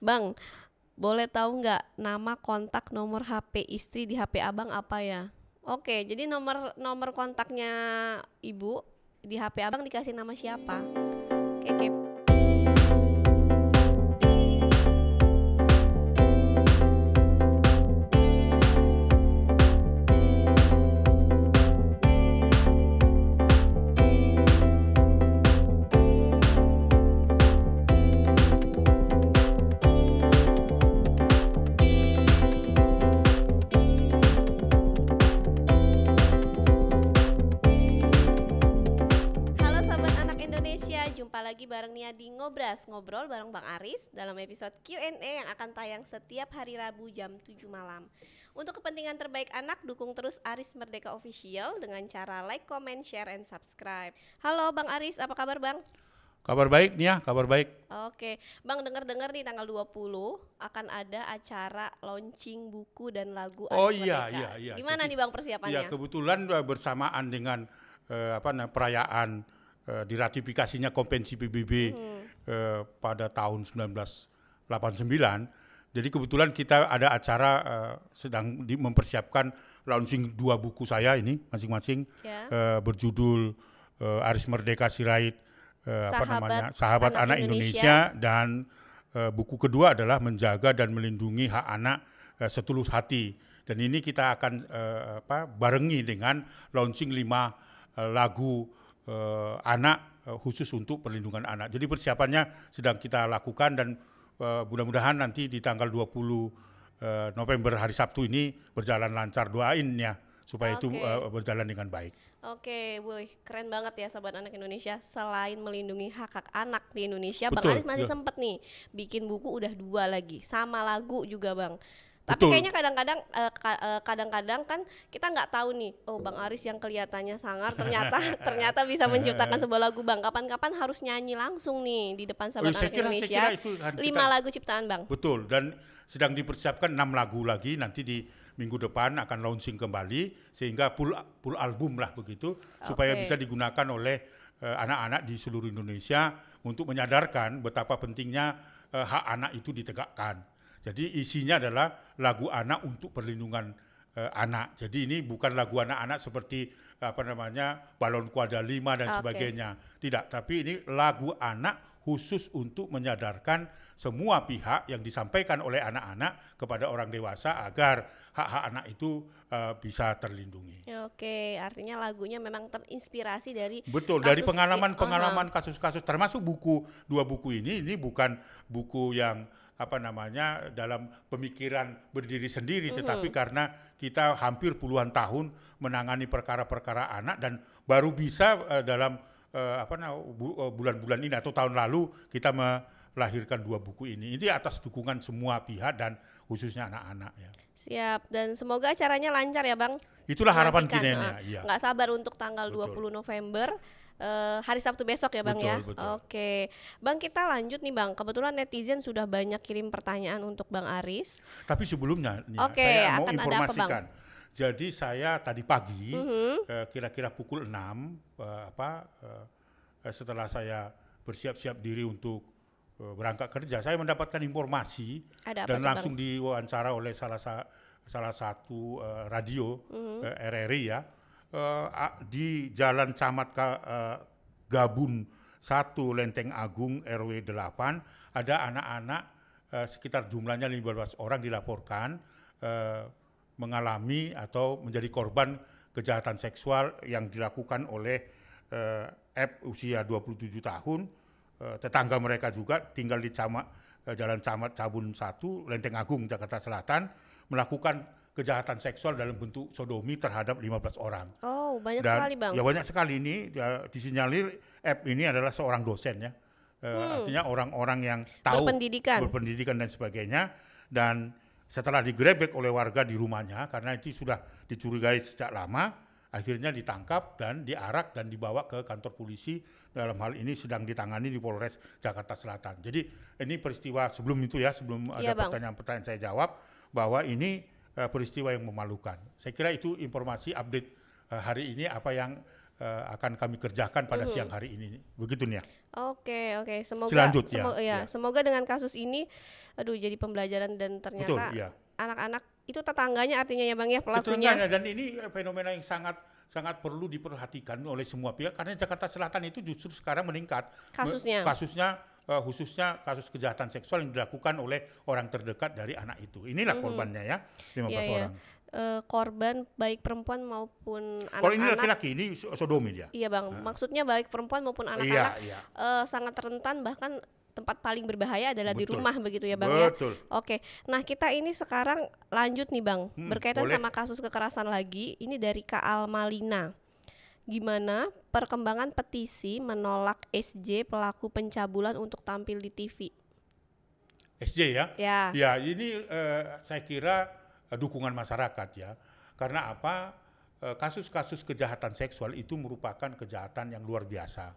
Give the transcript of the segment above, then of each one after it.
Bang, boleh tahu nggak nama kontak nomor HP istri di HP abang apa ya? Oke, jadi nomor nomor kontaknya ibu di HP abang dikasih nama siapa? Oke, halo sobat anak Indonesia, jumpa lagi bareng Nia di Ngobras, ngobrol bareng Bang Aris dalam episode Q&A yang akan tayang setiap hari Rabu jam 7 malam. Untuk kepentingan terbaik anak, dukung terus Aris Merdeka Official dengan cara like, comment, share, and subscribe. Halo Bang Aris, apa kabar Bang? Kabar baik Nia, kabar baik. Oke, Bang, dengar-dengar nih tanggal 20 akan ada acara launching buku dan lagu Oh Aris iya, Merdeka. iya. Gimana nih Bang persiapannya? Ya kebetulan bersamaan dengan perayaan diratifikasinya Konvensi PBB pada tahun 1989. Jadi kebetulan kita ada acara sedang mempersiapkan launching 2 buku saya ini masing-masing Ya. berjudul Aris Merdeka Sirait Sahabat Anak Indonesia dan buku kedua adalah Menjaga dan Melindungi Hak Anak Setulus Hati. Dan ini kita akan barengi dengan launching 5 lagu anak khusus untuk perlindungan anak. Jadi persiapannya sedang kita lakukan dan mudah-mudahan nanti di tanggal 20 November hari Sabtu ini berjalan lancar, doain ya supaya itu berjalan dengan baik. Oke, boy, keren banget ya Sobat Anak Indonesia. Selain melindungi hak-hak anak di Indonesia, Bang Betul, Aris masih ya. sempet nih bikin buku udah 2 lagi, sama lagu juga Bang. Tapi Betul. kayaknya kadang-kadang kan kita nggak tahu nih, oh Bang Aris yang kelihatannya sangar ternyata bisa menciptakan sebuah lagu Bang. Kapan-kapan harus nyanyi langsung nih di depan Sobat Anak Indonesia. Saya kira itu kan 5 lagu ciptaan Bang. Betul, dan sedang dipersiapkan 6 lagu lagi, nanti di minggu depan akan launching kembali sehingga full album lah begitu, supaya bisa digunakan oleh anak-anak di seluruh Indonesia untuk menyadarkan betapa pentingnya hak anak itu ditegakkan. Jadi isinya adalah lagu anak untuk perlindungan anak. Jadi ini bukan lagu anak-anak seperti Balon Kuada 5 dan sebagainya. Tidak, tapi ini lagu anak khusus untuk menyadarkan semua pihak yang disampaikan oleh anak-anak kepada orang dewasa agar hak-hak anak itu bisa terlindungi. Oke, artinya lagunya memang terinspirasi dari dari pengalaman kasus-kasus, termasuk 2 buku ini bukan buku yang dalam pemikiran berdiri sendiri, tetapi karena kita hampir puluhan tahun menangani perkara-perkara anak dan baru bisa dalam bulan-bulan ini atau tahun lalu kita melahirkan 2 buku ini. Ini atas dukungan semua pihak dan khususnya anak-anak ya. Siap, dan semoga acaranya lancar ya Bang. Itulah harapan kita ya. Nggak sabar untuk tanggal 20 November. Hari Sabtu besok ya Bang. Betul. Oke, Bang, kita lanjut nih Bang. Kebetulan netizen sudah banyak kirim pertanyaan untuk Bang Aris. Tapi sebelumnya saya mau informasikan. Jadi saya tadi pagi kira-kira pukul 6 setelah saya bersiap-siap diri untuk berangkat kerja, saya mendapatkan informasi dan langsung diwawancara oleh salah satu radio RRI ya. Di Jalan Camat Gabun 1 Lenteng Agung RW 8 ada anak-anak sekitar jumlahnya 15 orang dilaporkan mengalami atau menjadi korban kejahatan seksual yang dilakukan oleh F usia 27 tahun. Tetangga mereka juga tinggal di Jalan Camat Cabun 1 Lenteng Agung Jakarta Selatan melakukan kejahatan seksual dalam bentuk sodomi terhadap 15 orang. Oh, banyak sekali Bang. Ya banyak sekali ini disinyalir F ini adalah seorang dosen ya. Artinya orang-orang yang tahu berpendidikan dan sebagainya, dan setelah digrebek oleh warga di rumahnya karena itu sudah dicurigai sejak lama, akhirnya ditangkap dan diarak dan dibawa ke kantor polisi. Dalam hal ini sedang ditangani di Polres Jakarta Selatan. Jadi ini peristiwa sebelum itu ya, sebelum ada pertanyaan-pertanyaan saya jawab bahwa ini peristiwa yang memalukan. Saya kira itu informasi update hari ini apa yang akan kami kerjakan pada siang hari ini. Begitu nih ya. Oke, semoga Selanjut, semoga dengan kasus ini jadi pembelajaran dan ternyata Betul, ya. anak-anak itu tetangganya artinya ya Bang ya, Tetangganya, pelakunya. dan ini fenomena yang sangat perlu diperhatikan oleh semua pihak karena Jakarta Selatan itu justru sekarang meningkat Kasusnya. khususnya kasus kejahatan seksual yang dilakukan oleh orang terdekat dari anak itu. Inilah korbannya ya, 15 Iya, orang. Korban baik perempuan maupun Kalau ini anak-anak. laki-laki, ini sodomi dia. Iya Bang, maksudnya baik perempuan maupun anak-anak sangat rentan, bahkan tempat paling berbahaya adalah di Betul. rumah begitu ya Bang Betul. ya. Oke, nah kita ini sekarang lanjut nih Bang, berkaitan boleh. sama kasus kekerasan lagi. Ini dari Kak Almalina. Gimana perkembangan petisi menolak SJ pelaku pencabulan untuk tampil di TV? SJ ya? Ya. Ya, ini saya kira dukungan masyarakat ya. Karena apa? Kasus-kasus kejahatan seksual itu merupakan kejahatan yang luar biasa.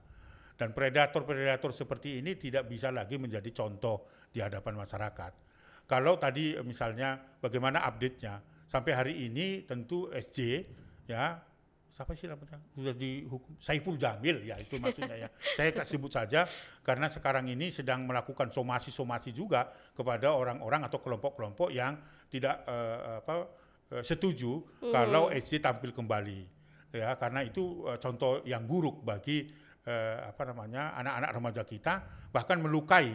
Dan predator-predator seperti ini tidak bisa lagi menjadi contoh di hadapan masyarakat. Kalau tadi misalnya bagaimana update-nya, sampai hari ini tentu SJ ya, siapa sih namanya, sudah dihukum, Saiful Jamil ya, itu maksudnya ya. Saya sebut saja karena sekarang ini sedang melakukan somasi juga kepada orang-orang atau kelompok-kelompok yang tidak setuju kalau SJ tampil kembali ya, karena itu contoh yang buruk bagi anak-anak remaja kita, bahkan melukai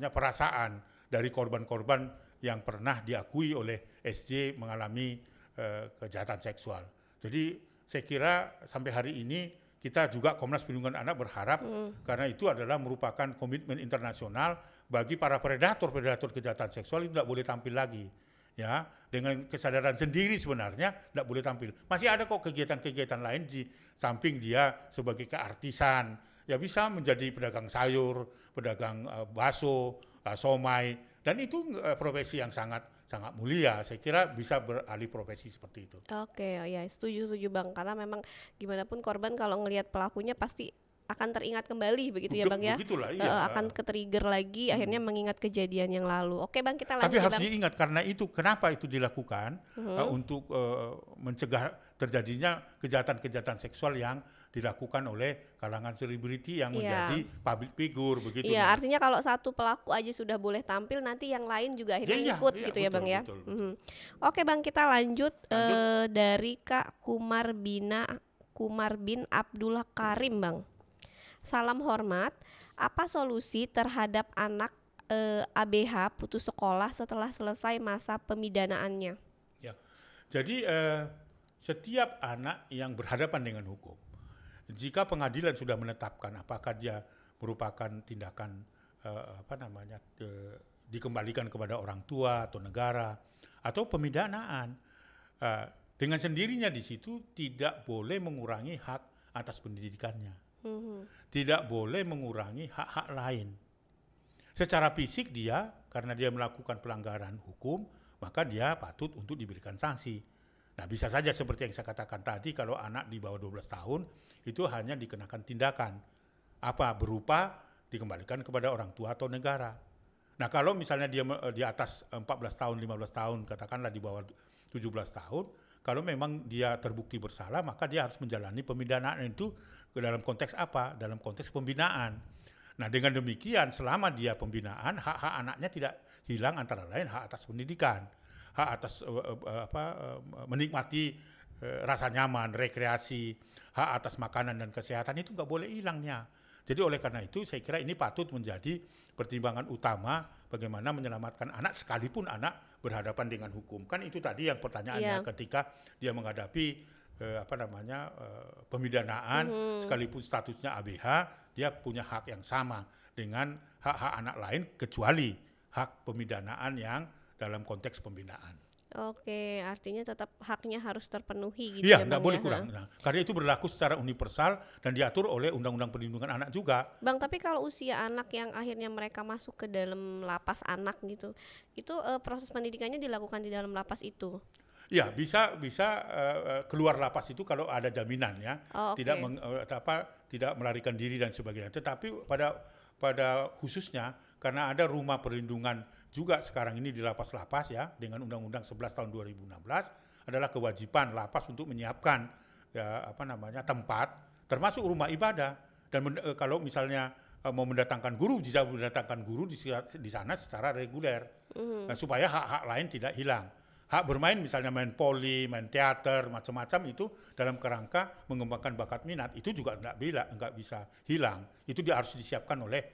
perasaan dari korban-korban yang pernah diakui oleh SJ mengalami kejahatan seksual. Jadi saya kira sampai hari ini kita juga Komnas Perlindungan Anak berharap karena itu adalah merupakan komitmen internasional bagi para predator kejahatan seksual itu tidak boleh tampil lagi. Ya, dengan kesadaran sendiri sebenarnya tidak boleh tampil. Masih ada kok kegiatan-kegiatan lain di samping dia sebagai keartisan. Ya bisa menjadi pedagang sayur, pedagang bakso, somai, dan itu profesi yang sangat mulia. Saya kira bisa beralih profesi seperti itu. Oke, ya setuju Bang, karena memang gimana pun korban kalau ngelihat pelakunya pasti akan teringat kembali begitu ya Bang ya. Begitulah, iya. Akan ke-trigger lagi, akhirnya mengingat kejadian yang lalu. Oke Bang, kita lanjut. Tapi harus diingat karena itu kenapa itu dilakukan untuk mencegah terjadinya kejahatan-kejahatan seksual yang dilakukan oleh kalangan selebriti yang menjadi public figure begitu. Iya, artinya kalau satu pelaku aja sudah boleh tampil, nanti yang lain juga akhirnya ikut gitu ya Bang ya. Betul. Oke Bang, kita lanjut. Dari Kak Kumar bin Abdullah Karim Bang. Salam hormat, apa solusi terhadap anak ABH putus sekolah setelah selesai masa pemidanaannya? Ya, jadi setiap anak yang berhadapan dengan hukum, jika pengadilan sudah menetapkan apakah dia merupakan tindakan dikembalikan kepada orang tua atau negara atau pemidanaan, dengan sendirinya di situ tidak boleh mengurangi hak atas pendidikannya. Tidak boleh mengurangi hak-hak lain. Secara fisik dia, karena dia melakukan pelanggaran hukum, maka dia patut untuk diberikan sanksi. Nah, bisa saja seperti yang saya katakan tadi, kalau anak di bawah 12 tahun, itu hanya dikenakan tindakan. Berupa dikembalikan kepada orang tua atau negara. Nah, kalau misalnya dia di atas 14 tahun, 15 tahun, katakanlah di bawah 17 tahun, kalau memang dia terbukti bersalah, maka dia harus menjalani pemidanaan itu dalam konteks apa? Dalam konteks pembinaan. Nah, dengan demikian selama dia pembinaan, hak-hak anaknya tidak hilang, antara lain hak atas pendidikan, hak atas menikmati rasa nyaman, rekreasi, hak atas makanan dan kesehatan itu nggak boleh hilangnya. Jadi oleh karena itu saya kira ini patut menjadi pertimbangan utama bagaimana menyelamatkan anak sekalipun anak berhadapan dengan hukum. Kan itu tadi yang pertanyaannya, ketika dia menghadapi pemidanaan sekalipun statusnya ABH, dia punya hak yang sama dengan hak-hak anak lain kecuali hak pemidanaan yang dalam konteks pembinaan. Oke, artinya tetap haknya harus terpenuhi gitu ya Bang. Iya, nggak boleh kurang. Nah, karena itu berlaku secara universal dan diatur oleh Undang-Undang Perlindungan Anak juga. Bang, tapi kalau usia anak yang akhirnya mereka masuk ke dalam lapas anak gitu, itu proses pendidikannya dilakukan di dalam lapas itu? Ya, bisa keluar lapas itu kalau ada jaminan ya, tidak melarikan diri dan sebagainya. Tetapi pada khususnya karena ada rumah perlindungan juga sekarang ini di lapas-lapas ya, dengan Undang-Undang 11 tahun 2016 adalah kewajiban lapas untuk menyiapkan tempat, termasuk rumah ibadah. Dan kalau misalnya mau mendatangkan guru, bisa mendatangkan guru di sana secara reguler, supaya hak-hak lain tidak hilang. Hak bermain misalnya main poli, main teater, macam-macam itu dalam kerangka mengembangkan bakat minat itu juga nggak bisa hilang. Itu dia harus disiapkan oleh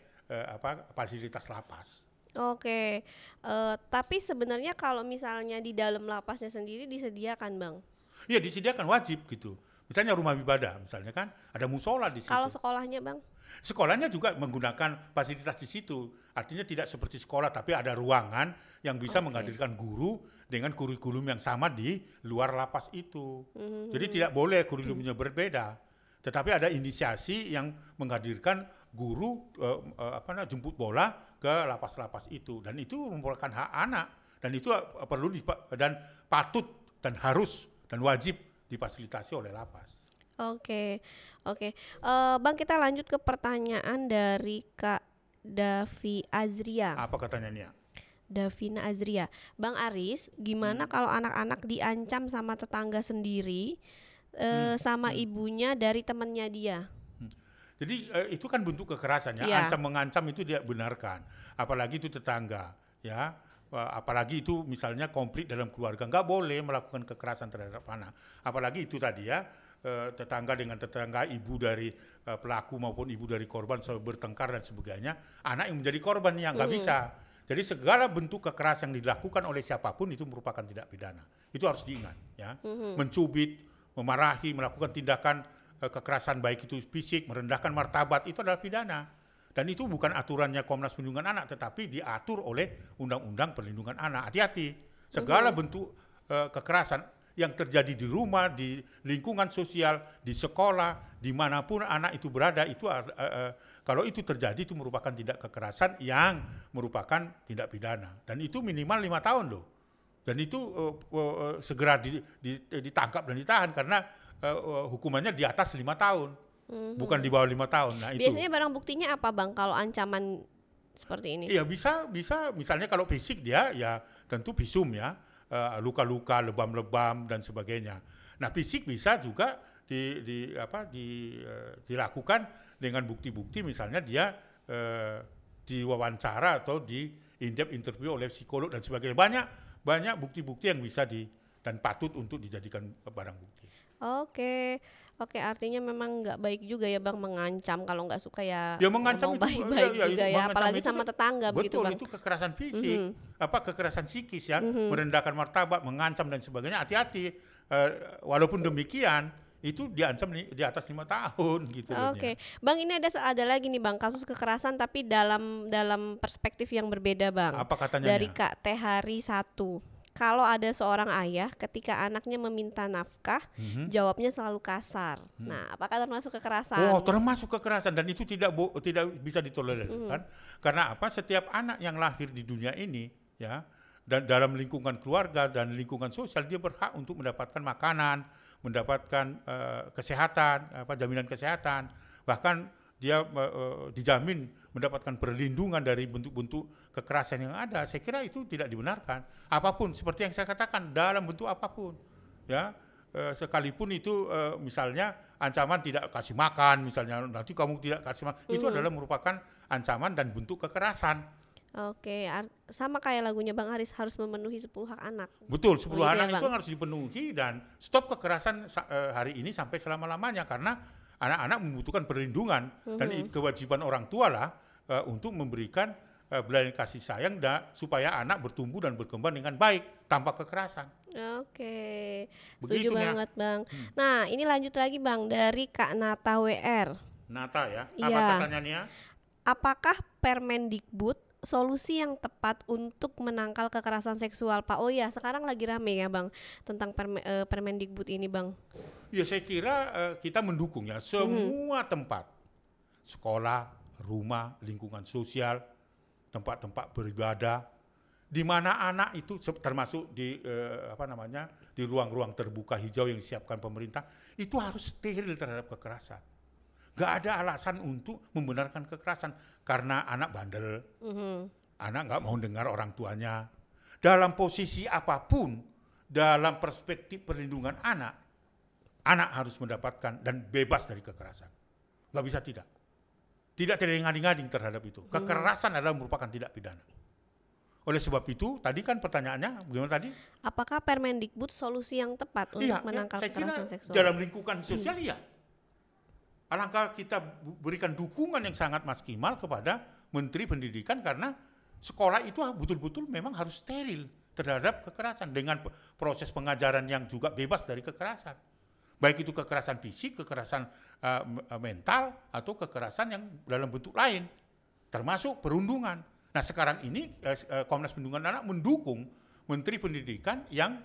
fasilitas lapas. Oke, tapi sebenarnya kalau misalnya di dalam lapasnya sendiri disediakan, Bang? Iya, disediakan, wajib gitu. Misalnya rumah ibadah, misalnya kan ada musola di situ. Kalau sekolahnya, Bang? Sekolahnya juga menggunakan fasilitas di situ. Artinya tidak seperti sekolah, tapi ada ruangan yang bisa menghadirkan guru dengan kurikulum yang sama di luar lapas itu. Jadi tidak boleh kurikulumnya berbeda. Tetapi ada inisiasi yang menghadirkan guru jemput bola ke lapas-lapas itu. Dan itu merupakan hak anak. Dan itu perlu dan patut dan harus dan wajib difasilitasi oleh lapas. Oke. Bang, kita lanjut ke pertanyaan dari Kak Davi Azria. Apa katanya Nia? Davina Azria. Bang Aris, gimana kalau anak-anak diancam sama tetangga sendiri sama ibunya dari temannya dia? Jadi itu kan bentuk kekerasan ya. Iya. Mengancam itu dia benarkan. Apalagi itu tetangga, ya. Apalagi itu misalnya konflik dalam keluarga, nggak boleh melakukan kekerasan terhadap anak. Apalagi itu tadi ya, tetangga dengan tetangga, ibu dari pelaku maupun ibu dari korban selalu bertengkar dan sebagainya, anak yang menjadi korban yang nggak bisa. Jadi segala bentuk kekerasan yang dilakukan oleh siapapun itu merupakan tindak pidana. Itu harus diingat ya. Mencubit, memarahi, melakukan tindakan kekerasan baik itu fisik, merendahkan martabat, itu adalah pidana. Dan itu bukan aturannya Komnas Perlindungan Anak, tetapi diatur oleh Undang-Undang Perlindungan Anak. Hati-hati, segala bentuk kekerasan yang terjadi di rumah, di lingkungan sosial, di sekolah, dimanapun anak itu berada, itu kalau itu terjadi itu merupakan tindak kekerasan yang merupakan tindak pidana. Dan itu minimal 5 tahun loh. Dan itu segera ditangkap dan ditahan karena hukumannya di atas 5 tahun. Bukan di bawah 5 tahun. Nah, biasanya barang buktinya apa, Bang, kalau ancaman seperti ini? Iya, bisa misalnya kalau fisik dia ya tentu visum ya, luka-luka, lebam-lebam dan sebagainya. Nah, fisik bisa juga dilakukan dengan bukti-bukti, misalnya dia diwawancara atau di in-depth interview oleh psikolog dan sebagainya. Banyak bukti-bukti yang bisa dan patut untuk dijadikan barang bukti. Oke, artinya memang nggak baik juga ya, Bang, mengancam. Kalau nggak suka ya mengancam itu baik-baik juga ya, apalagi sama tetangga begitu, Bang. Betul, itu kekerasan fisik, kekerasan psikis ya, merendahkan martabat, mengancam dan sebagainya. Hati-hati, walaupun demikian itu diancam di atas 5 tahun gitu. Oke. Bang, ini ada lagi nih, Bang, kasus kekerasan tapi dalam perspektif yang berbeda, Bang. Apa katanya? Dari Kak Tehari 1. Kalau ada seorang ayah ketika anaknya meminta nafkah, jawabnya selalu kasar. Nah, apakah termasuk kekerasan? Oh, termasuk kekerasan, dan itu tidak bisa ditolerir kan? Karena apa? Setiap anak yang lahir di dunia ini ya, dan dalam lingkungan keluarga dan lingkungan sosial, dia berhak untuk mendapatkan makanan, mendapatkan kesehatan, jaminan kesehatan, bahkan dia dijamin mendapatkan perlindungan dari bentuk-bentuk kekerasan yang ada. Saya kira itu tidak dibenarkan. Apapun, seperti yang saya katakan, dalam bentuk apapun, ya, sekalipun itu misalnya ancaman tidak kasih makan, misalnya nanti kamu tidak kasih makan, itu adalah merupakan ancaman dan bentuk kekerasan. Oke, sama kayak lagunya Bang Aris, harus memenuhi 10 hak anak. Betul, 10 anak ya, itu harus dipenuhi, dan stop kekerasan hari ini sampai selama-lamanya, karena anak-anak membutuhkan perlindungan dan kewajiban orang tua lah untuk memberikan belas kasih sayang supaya anak bertumbuh dan berkembang dengan baik tanpa kekerasan. Oke, setuju banget, Bang. Nah, ini lanjut lagi, Bang, dari Kak Nata WR. Nata ya, apa katanya Nia? Apakah Permendikbud solusi yang tepat untuk menangkal kekerasan seksual, Pak? Oh ya, sekarang lagi rame ya, Bang, tentang Permendikbud ini, Bang. Ya, saya kira kita mendukung ya semua tempat, sekolah, rumah, lingkungan sosial, tempat-tempat beribadah, di mana anak itu termasuk di di ruang-ruang terbuka hijau yang disiapkan pemerintah, itu harus steril terhadap kekerasan. Gak ada alasan untuk membenarkan kekerasan karena anak bandel, anak nggak mau dengar orang tuanya. Dalam posisi apapun, dalam perspektif perlindungan anak, anak harus mendapatkan dan bebas dari kekerasan. Nggak bisa tidak. Tidak ngading-ngading terhadap itu. Kekerasan adalah merupakan tindak pidana. Oleh sebab itu, tadi kan pertanyaannya, bagaimana tadi? Apakah Permendikbud solusi yang tepat untuk menangkal kekerasan seksual? Dalam lingkungan sosial iya. Alangkah kita berikan dukungan yang sangat maksimal kepada Menteri Pendidikan karena sekolah itu betul-betul memang harus steril terhadap kekerasan dengan proses pengajaran yang juga bebas dari kekerasan. Baik itu kekerasan fisik, kekerasan mental, atau kekerasan yang dalam bentuk lain, termasuk perundungan. Nah sekarang ini Komnas Perlindungan Anak mendukung Menteri Pendidikan yang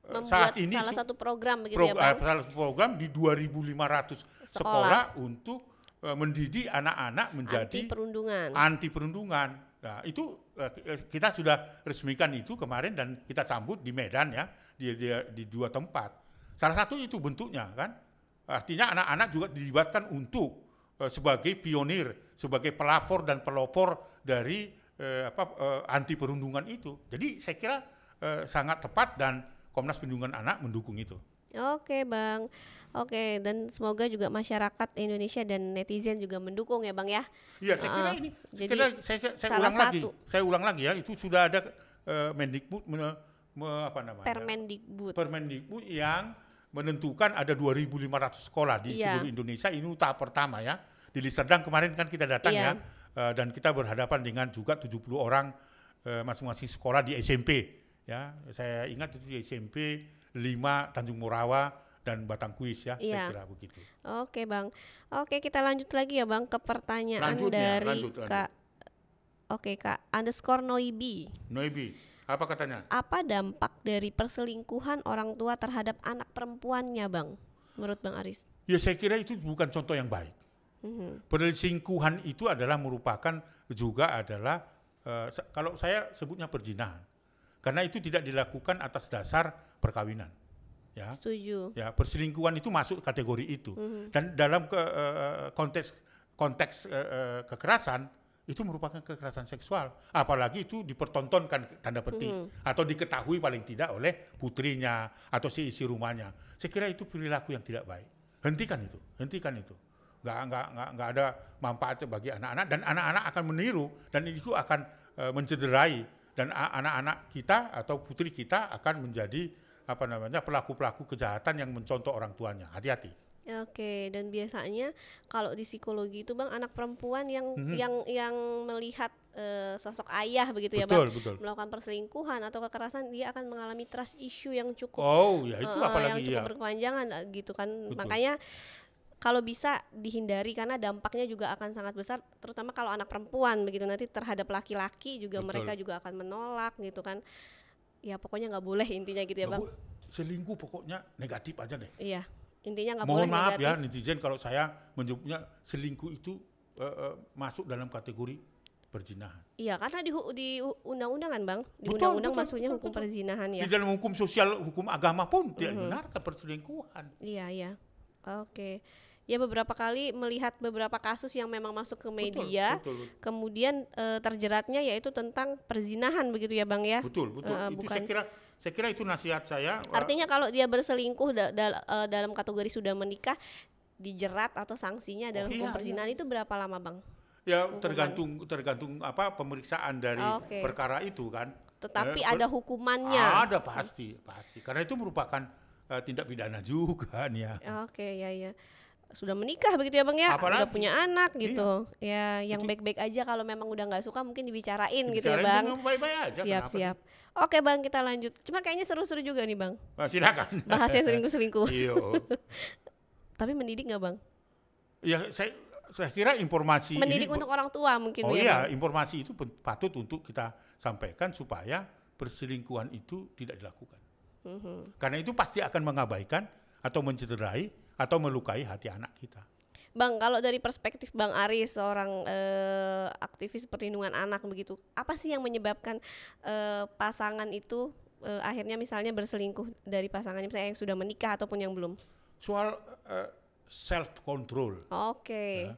saat ini salah satu program begitu ya Bang? Salah satu program di 2.500 sekolah untuk mendidik anak-anak menjadi anti perundungan. Nah, itu kita sudah resmikan itu kemarin dan kita sambut di Medan ya, di 2 tempat. Salah satu itu bentuknya kan. Artinya anak-anak juga dilibatkan untuk sebagai pionir, sebagai pelapor dan pelopor dari anti perundungan itu. Jadi saya kira sangat tepat dan Komnas Perlindungan Anak mendukung itu. Oke Bang, oke, dan semoga juga masyarakat Indonesia dan netizen juga mendukung ya Bang ya. Iya, saya kira ini. Saya ulang lagi ya, itu sudah ada Mendikbud Permendikbud yang menentukan ada 2.500 sekolah di seluruh Indonesia. Ini tahap pertama ya. Di Liserdang kemarin kan kita datang ya, dan kita berhadapan dengan juga 70 orang masing-masing sekolah di SMP. Ya, saya ingat itu di SMP 5 Tanjung Morawa dan Batangkuis ya, saya kira begitu. Oke Bang, oke kita lanjut lagi ya Bang ke pertanyaan dari Kak. Oke Kak _Noibi. Noibi, apa katanya? Apa dampak dari perselingkuhan orang tua terhadap anak perempuannya Bang, menurut Bang Aris? Ya saya kira itu bukan contoh yang baik. Perselingkuhan itu adalah merupakan juga adalah kalau saya sebutnya perzinahan. Karena itu tidak dilakukan atas dasar perkawinan. Ya. Setuju. Ya, perselingkuhan itu masuk kategori itu. Dan dalam konteks kekerasan itu merupakan kekerasan seksual. Apalagi itu dipertontonkan tanda petik atau diketahui paling tidak oleh putrinya atau si isi rumahnya. Saya kira itu perilaku yang tidak baik. Hentikan itu. Nggak ada manfaat bagi anak-anak dan anak-anak akan meniru dan itu akan mencederai. Dan anak-anak kita atau putri kita akan menjadi pelaku-pelaku kejahatan yang mencontoh orang tuanya. Hati-hati. Oke, dan biasanya kalau di psikologi itu Bang, anak perempuan yang melihat sosok ayah begitu ya Bang, melakukan perselingkuhan atau kekerasan, dia akan mengalami trust issue yang cukup berkepanjangan gitu kan. Betul. Makanya kalau bisa dihindari karena dampaknya juga akan sangat besar, terutama kalau anak perempuan begitu, nanti terhadap laki-laki juga mereka juga akan menolak gitu kan. Ya pokoknya nggak boleh intinya gitu ya Bang. Selingkuh pokoknya negatif aja deh. Iya, intinya nggak boleh negatif. Mohon maaf ya netizen kalau saya menyebutnya selingkuh itu masuk dalam kategori perzinahan. Iya, karena di undang-undang kan Bang, di undang-undang maksudnya hukum perzinahan ya. Di dalam hukum sosial, hukum agama pun tidak benarkan perselingkuhan. Iya. Oke. Ya beberapa kali melihat beberapa kasus yang memang masuk ke media, betul. Kemudian terjeratnya yaitu tentang perzinahan begitu ya Bang ya. Betul. Itu saya kira itu nasihat saya. Artinya kalau dia berselingkuh dalam kategori sudah menikah, dijerat atau sanksinya dalam hukum perzinahan itu berapa lama Bang? Ya tergantung pemeriksaan dari perkara itu kan. Tetapi ada hukumannya. Ada pasti. Karena itu merupakan tindak pidana juga nih ya. Oke, ya. Sudah menikah begitu ya Bang ya, udah punya anak gitu. Iya. Ya yang baik-baik aja, kalau memang udah nggak suka mungkin dibicarain gitu ya Bang. Baik-baik aja. Siap. Oke Bang, kita lanjut. Cuma kayaknya seru-seru juga nih Bang. Silakan. Bahasnya selingkuh-selingkuh. Iya. Tapi mendidik nggak Bang? Ya saya kira informasi mendidik ini untuk orang tua mungkin ya Bang. Informasi itu patut untuk kita sampaikan supaya perselingkuhan itu tidak dilakukan. Karena itu pasti akan mengabaikan atau mencederai atau melukai hati anak kita. Bang, kalau dari perspektif Bang Aris, seorang aktivis perlindungan anak begitu, apa sih yang menyebabkan pasangan itu akhirnya misalnya berselingkuh dari pasangannya, misalnya yang sudah menikah ataupun yang belum? Soal self control. Oke. Ya,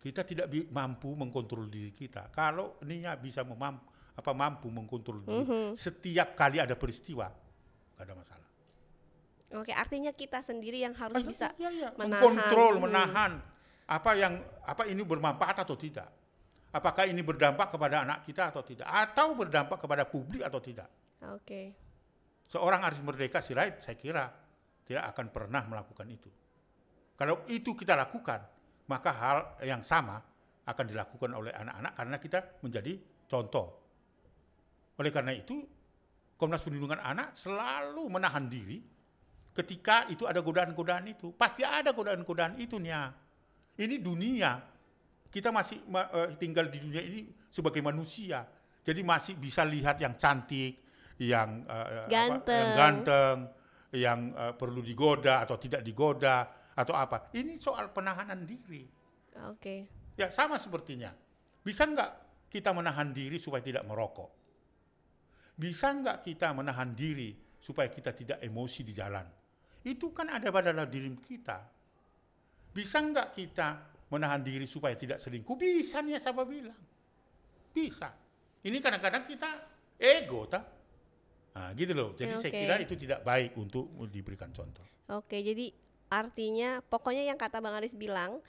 kita tidak mampu mengkontrol diri kita. Kalau Nia bisa mampu mengkontrol diri, setiap kali ada peristiwa, nggak ada masalah. Oke, artinya kita sendiri yang harus bisa menahan. Mengkontrol, menahan apa ini bermanfaat atau tidak. Apakah ini berdampak kepada anak kita atau tidak, atau berdampak kepada publik atau tidak. Oke. Seorang Aris Merdeka Sirait saya kira tidak akan pernah melakukan itu. Kalau itu kita lakukan, maka hal yang sama akan dilakukan oleh anak-anak karena kita menjadi contoh. Oleh karena itu, Komnas Perlindungan Anak selalu menahan diri ketika itu ada godaan-godaan itu. Pasti ada godaan-godaan itu Nia. Ini dunia. Kita masih tinggal di dunia ini sebagai manusia. Jadi masih bisa lihat yang cantik, yang ganteng, yang perlu digoda atau tidak digoda atau apa. Ini soal penahanan diri. Oke. Ya sama sepertinya. Bisa nggak kita menahan diri supaya tidak merokok? Bisa nggak kita menahan diri supaya kita tidak emosi di jalan? Itu kan ada pada diri kita. Bisa nggak kita menahan diri supaya tidak selingkuh? Bisa nih, siapa bilang? Bisa. Ini kadang-kadang kita ego, nah gitu loh. Jadi saya kira itu tidak baik untuk diberikan contoh. Oke, jadi artinya pokoknya yang kata Bang Aris bilang,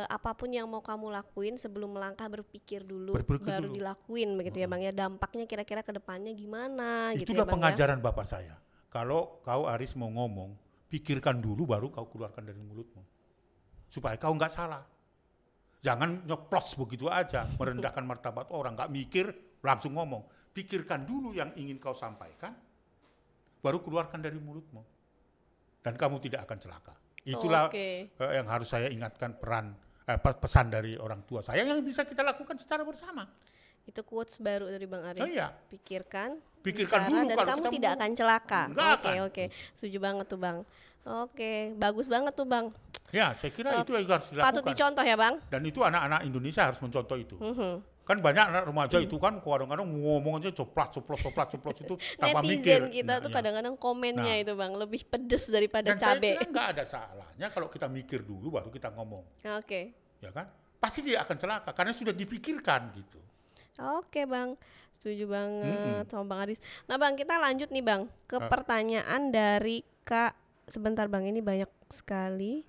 apapun yang mau kamu lakuin sebelum melangkah berpikir dulu, baru dilakuin begitu ya Bang ya. Dampaknya kira-kira ke depannya gimana gitu ya Itulah Bang pengajaran Bapak saya. Kalau kau Aris mau ngomong, pikirkan dulu baru kau keluarkan dari mulutmu. Supaya kau nggak salah. Jangan nyoplos begitu aja, merendahkan martabat orang, nggak mikir, langsung ngomong. Pikirkan dulu yang ingin kau sampaikan, baru keluarkan dari mulutmu. Dan kamu tidak akan celaka. Itulah yang harus saya ingatkan pesan dari orang tua saya yang bisa kita lakukan secara bersama. Itu quotes baru dari Bang Aris. Iya. Pikirkan dulu dan kalau kamu tidak akan celaka. Oke. Setuju banget tuh Bang. Oke, bagus banget tuh Bang. Ya, saya kira itu yang harus dilakukan. Patut dicontoh ya Bang. Dan itu anak-anak Indonesia harus mencontoh itu. Kan banyak anak remaja itu kan kadang-kadang ngomong aja coplas itu tanpa mikir. Netizen kita tuh kadang-kadang komennya itu Bang lebih pedes daripada cabai. Dan saya kira nggak ada salahnya kalau kita mikir dulu baru kita ngomong. Oke. Ya kan? Pasti dia akan celaka karena sudah dipikirkan gitu. Oke Bang, setuju banget sama Bang Aris. Nah Bang, kita lanjut nih Bang ke pertanyaan dari Kak. Sebentar Bang, ini banyak sekali.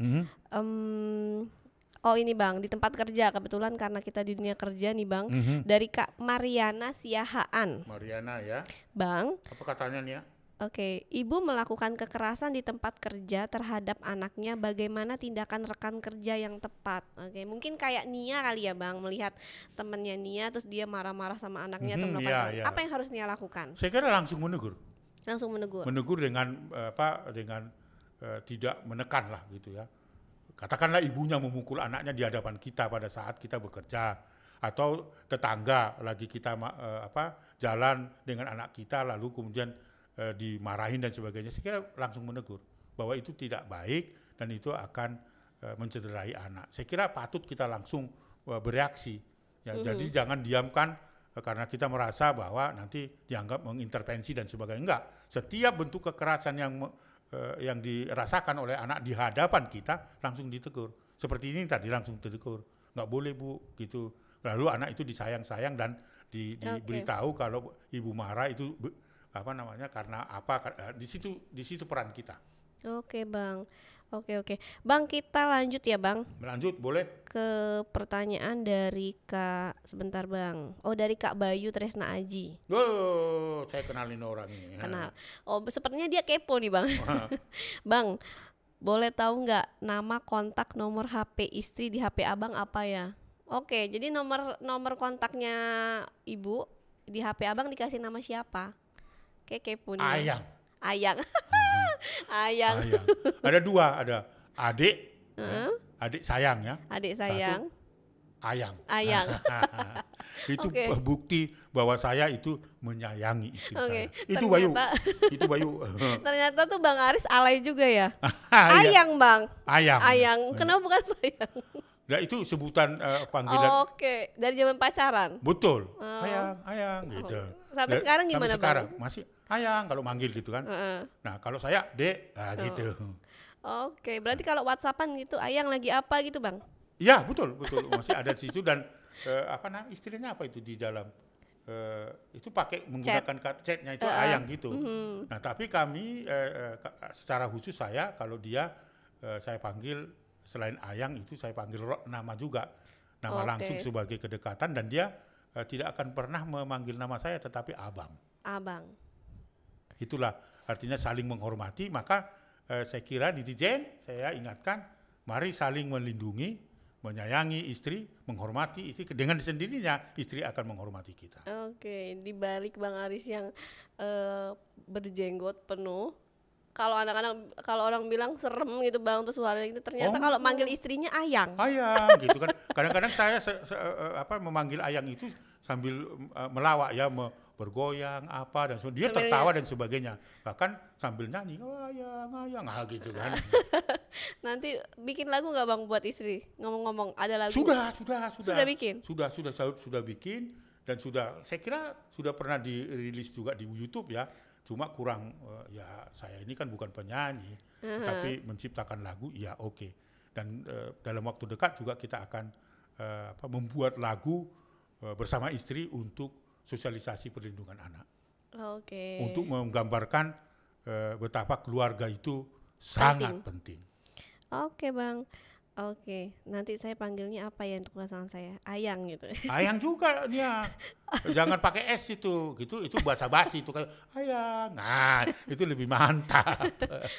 Oh ini Bang, di tempat kerja kebetulan karena kita di dunia kerja nih Bang. Dari Kak Mariana Siahaan. Mariana ya. Bang. Apa katanya nih ya? Oke, ibu melakukan kekerasan di tempat kerja terhadap anaknya. Bagaimana tindakan rekan kerja yang tepat? Oke, mungkin kayak Nia kali ya Bang, melihat temannya Nia terus dia marah-marah sama anaknya atau melakukan apa yang harus Nia lakukan? Saya kira langsung menegur. Menegur dengan tidak menekan lah gitu ya. Katakanlah ibunya memukul anaknya di hadapan kita pada saat kita bekerja, atau tetangga lagi kita jalan dengan anak kita lalu kemudian dimarahin dan sebagainya. Saya kira langsung menegur bahwa itu tidak baik dan itu akan mencederai anak. Saya kira patut kita langsung bereaksi. Ya, jadi jangan diamkan karena kita merasa bahwa nanti dianggap mengintervensi dan sebagainya. Enggak. Setiap bentuk kekerasan yang dirasakan oleh anak di hadapan kita langsung ditegur. Seperti ini tadi langsung ditegur. Enggak boleh Bu gitu. Lalu anak itu disayang-sayang dan diberitahu kalau ibu marah itu karena apa, di situ peran kita. Oke Bang. Oke. Bang, kita lanjut ya Bang. Lanjut, boleh. Ke pertanyaan dari Kak, sebentar Bang. Oh, dari Kak Bayu Tresna Aji. Oh, saya kenalin orang ini. Kenal. Oh, sepertinya dia kepo nih Bang. Bang, boleh tahu nggak nama kontak nomor HP istri di HP Abang apa ya? Oke, jadi nomor kontaknya Ibu di HP Abang dikasih nama siapa? Kepo nih. Ayang. Ayang. Ada dua, ada adik, adik sayang ya. Adik sayang. Ayang. Itu bukti bahwa saya itu menyayangi istri saya. Itu Bayu. Ternyata tuh Bang Aris alay juga ya. Ayang Bang. Ayang. Kenapa bukan sayang? Nah itu sebutan panggilan. Oke, dari zaman pacaran. Betul. Ayang gitu. Sampai sekarang gimana Bang? Masih Ayang kalau manggil gitu kan. Nah kalau saya Dek, gitu. Oke, berarti kalau WhatsAppan gitu Ayang lagi apa gitu Bang? Iya betul masih ada di situ dan istrinya apa itu di dalam itu pakai menggunakan chatnya itu ayang gitu. Nah tapi kami secara khusus saya kalau dia saya panggil selain ayang itu saya panggil nama juga, nama langsung sebagai kedekatan, dan dia tidak akan pernah memanggil nama saya tetapi abang. Abang. Itulah artinya saling menghormati. Maka saya kira netizen saya ingatkan, mari saling melindungi, menyayangi istri, menghormati istri. Dengan sendirinya istri akan menghormati kita. Oke, di balik Bang Aris yang berjenggot penuh, kalau anak-anak, kalau orang bilang serem gitu Bang, terus suara itu ternyata kalau manggil istrinya ayang. Ayang gitu kan. Kadang-kadang saya memanggil ayang itu sambil melawak ya, bergoyang apa dan dia tertawa dan sebagainya, bahkan sambil nyanyi ayang gitu kan. Nanti bikin lagu nggak Bang buat istri? Ngomong-ngomong, ada lagu? Sudah bikin. Sudah bikin, dan saya kira sudah pernah dirilis juga di YouTube ya. Cuma kurang ya, saya ini kan bukan penyanyi, tetapi menciptakan lagu ya oke. Dan dalam waktu dekat juga kita akan membuat lagu bersama istri untuk sosialisasi perlindungan anak. Untuk menggambarkan betapa keluarga itu sangat penting. Oke Bang. Oke, nanti saya panggilnya apa ya untuk pasangan saya? Ayang gitu. Ayang juga dia. Jangan pakai S itu, gitu. Itu basa-basi itu kayak ayang. Nah, itu lebih mantap.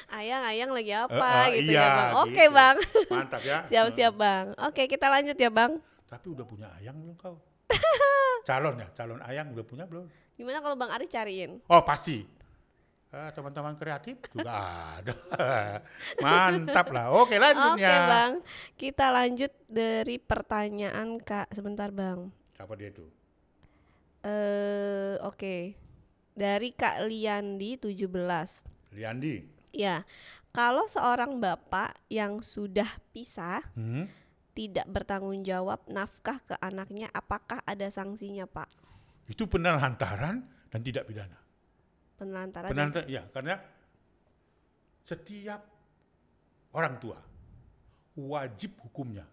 Ayang lagi apa gitu iya, ya Bang. Oke gitu. Bang. Mantap ya. Siap-siap Bang. Oke, kita lanjut ya Bang. Tapi udah punya ayang belum kau? Calon ayang udah punya belum? Gimana kalau Bang Aris cariin? Oh pasti. Teman-teman kreatif juga ada. Mantap lah. Oke, lanjutnya. Oke Bang, kita lanjut dari pertanyaan Kak. Sebentar Bang. Apa dia itu? Oke. Dari Kak Liandi 17. Liandi? Ya, kalau seorang bapak yang sudah pisah tidak bertanggung jawab nafkah ke anaknya, apakah ada sanksinya Pak? Itu penelantaran dan tidak pidana. Penelantaran ya, karena setiap orang tua wajib hukumnya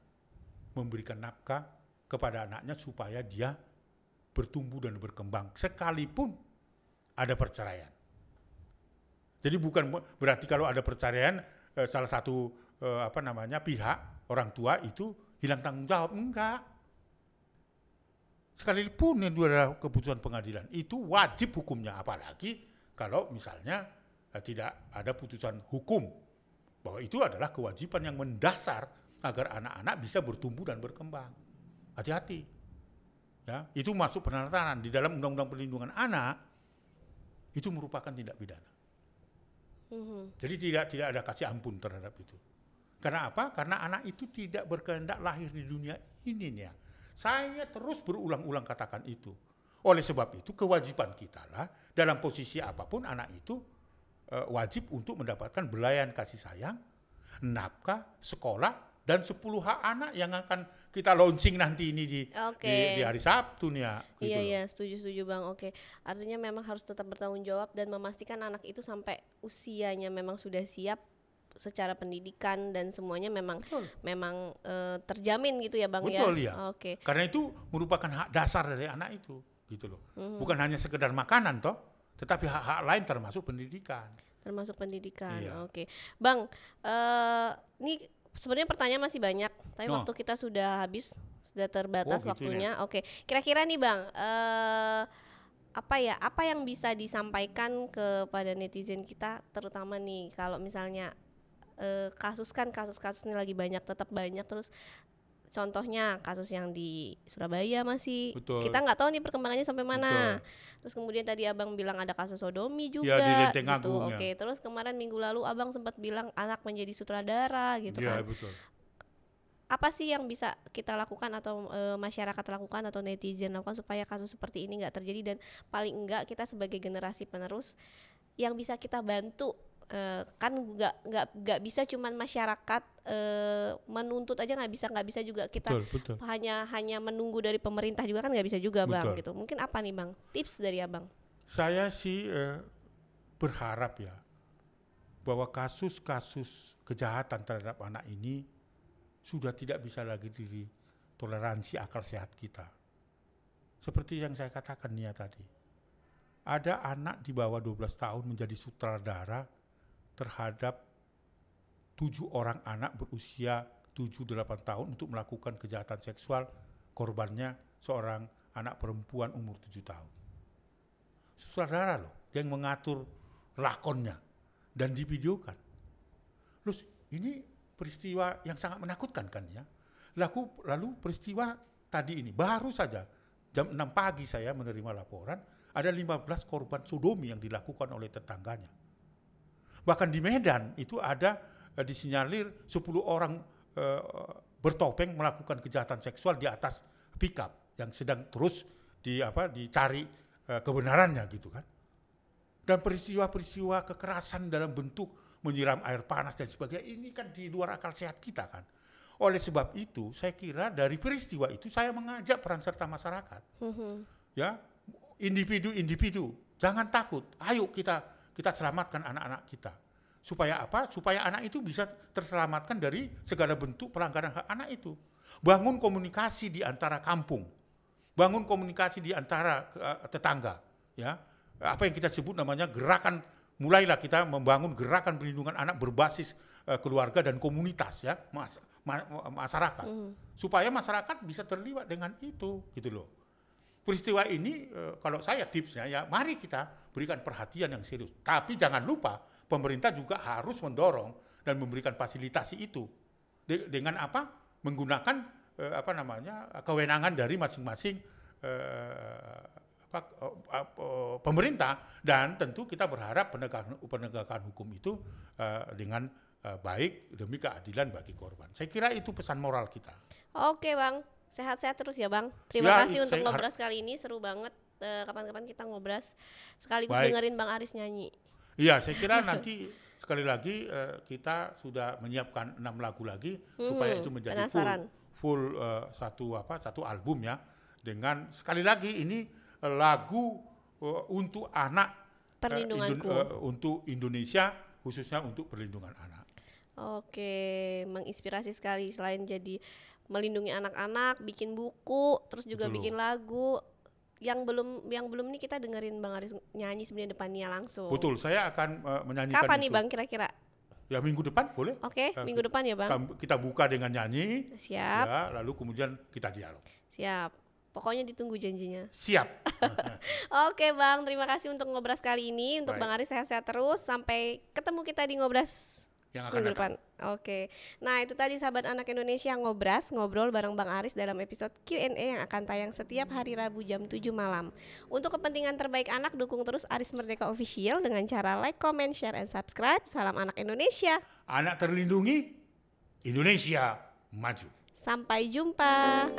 memberikan nafkah kepada anaknya supaya dia bertumbuh dan berkembang sekalipun ada perceraian. Jadi bukan berarti kalau ada perceraian salah satu pihak orang tua itu hilang tanggung jawab, enggak. Sekalipun itu adalah keputusan pengadilan, itu wajib hukumnya, apalagi kalau misalnya tidak ada putusan hukum bahwa itu adalah kewajiban yang mendasar agar anak-anak bisa bertumbuh dan berkembang. Hati-hati. Ya, itu masuk penelantaran di dalam Undang-Undang Perlindungan Anak, itu merupakan tindak pidana. Jadi tidak ada kasih ampun terhadap itu. Karena apa? Karena anak itu tidak berkehendak lahir di dunia ini ya. Saya terus berulang-ulang katakan itu. Oleh sebab itu kewajiban kita lah dalam posisi apapun anak itu wajib untuk mendapatkan belayan kasih sayang, nafkah, sekolah, dan 10 hak anak yang akan kita launching nanti ini di hari Sabtu nih ya. Gitu iya, setuju Bang. Oke, artinya memang harus tetap bertanggung jawab dan memastikan anak itu sampai usianya memang sudah siap secara pendidikan dan semuanya memang terjamin gitu ya Bang. Betul ya. Oke. Karena itu merupakan hak dasar dari anak itu, gitu loh. Bukan hanya sekedar makanan toh, tetapi hak-hak lain termasuk pendidikan. Iya. Oke. Bang, ini sebenarnya pertanyaan masih banyak, tapi waktu kita sudah habis, sudah terbatas waktunya. Oke. Kira-kira nih Bang, apa yang bisa disampaikan kepada netizen kita, terutama nih kalau misalnya kasus ini lagi banyak, tetap banyak, terus contohnya kasus yang di Surabaya masih kita nggak tahu nih perkembangannya sampai mana. Terus kemudian tadi Abang bilang ada kasus sodomi juga di Lenteng gitu. Agung, Oke. Terus kemarin minggu lalu Abang sempat bilang anak menjadi sutradara gitu kan. Betul. Apa sih yang bisa kita lakukan atau masyarakat lakukan atau netizen lakukan supaya kasus seperti ini nggak terjadi, dan paling enggak kita sebagai generasi penerus yang bisa kita bantu? Kan nggak bisa cuman masyarakat menuntut aja, nggak bisa juga kita betul. hanya menunggu dari pemerintah juga kan nggak bisa juga Bang gitu. Mungkin apa nih Bang tips dari Abang? Saya sih berharap ya bahwa kasus-kasus kejahatan terhadap anak ini sudah tidak bisa lagi ditoleransi akal sehat kita. seperti yang saya katakan Nia tadi. Ada anak di bawah 12 tahun menjadi sutradara terhadap 7 orang anak berusia 7-8 tahun untuk melakukan kejahatan seksual, korbannya seorang anak perempuan umur 7 tahun. Sutradara loh, yang mengatur lakonnya dan divideokan. Terus ini peristiwa yang sangat menakutkan kan ya. Lalu peristiwa tadi ini, baru saja jam 6 pagi saya menerima laporan, ada 15 korban sodomi yang dilakukan oleh tetangganya. Bahkan di Medan itu ada disinyalir 10 orang bertopeng melakukan kejahatan seksual di atas pickup yang sedang terus dicari kebenarannya gitu kan. Dan peristiwa-peristiwa kekerasan dalam bentuk menyiram air panas dan sebagainya ini kan di luar akal sehat kita kan. Oleh sebab itu saya kira dari peristiwa itu saya mengajak peran serta masyarakat. Ya, individu jangan takut. Ayo kita selamatkan anak-anak kita. Supaya apa? Supaya anak itu bisa terselamatkan dari segala bentuk pelanggaran hak anak itu. Bangun komunikasi di antara kampung. Bangun komunikasi di antara tetangga, ya. Apa yang kita sebut namanya gerakan, mulailah kita membangun gerakan perlindungan anak berbasis keluarga dan komunitas ya, masyarakat. Supaya masyarakat bisa terlibat dengan itu gitu loh. Peristiwa ini kalau saya tipsnya ya mari kita berikan perhatian yang serius. Tapi jangan lupa pemerintah juga harus mendorong dan memberikan fasilitasi itu. Dengan apa? Menggunakan kewenangan dari masing-masing pemerintah, dan tentu kita berharap penegakan hukum itu dengan baik demi keadilan bagi korban. Saya kira itu pesan moral kita. Oke Bang, sehat-sehat terus ya Bang. Terima kasih untuk ngobras kali ini, seru banget. Kapan-kapan kita ngobras sekaligus dengerin Bang Aris nyanyi. Iya, saya kira nanti sekali lagi kita sudah menyiapkan 6 lagu lagi supaya itu menjadi full satu album ya. Dengan sekali lagi ini lagu untuk anak, untuk Indonesia, khususnya untuk perlindungan anak. Oke, menginspirasi sekali. Selain jadi melindungi anak-anak, bikin buku, terus juga bikin lagu. Yang belum nih kita dengerin Bang Aris nyanyi sebenarnya depannya langsung. Betul, saya akan menyanyikan. Kapan itu. nih Bang kira-kira? Ya minggu depan boleh. Oke, minggu depan ya Bang. Kita buka dengan nyanyi. Siap. Ya, lalu kemudian kita dialog. Siap. Pokoknya ditunggu janjinya. Siap. Oke Bang, terima kasih untuk ngobras kali ini. Untuk Bang Aris sehat-sehat terus. Sampai ketemu kita di ngobras yang akan minggu depan. Oke. Nah itu tadi sahabat anak Indonesia ngobras, ngobrol bareng Bang Aris dalam episode Q&A yang akan tayang setiap hari Rabu jam 7 malam. Untuk kepentingan terbaik anak, dukung terus Aris Merdeka Official dengan cara like, comment, share, and subscribe. Salam anak Indonesia. Anak terlindungi, Indonesia maju. Sampai jumpa.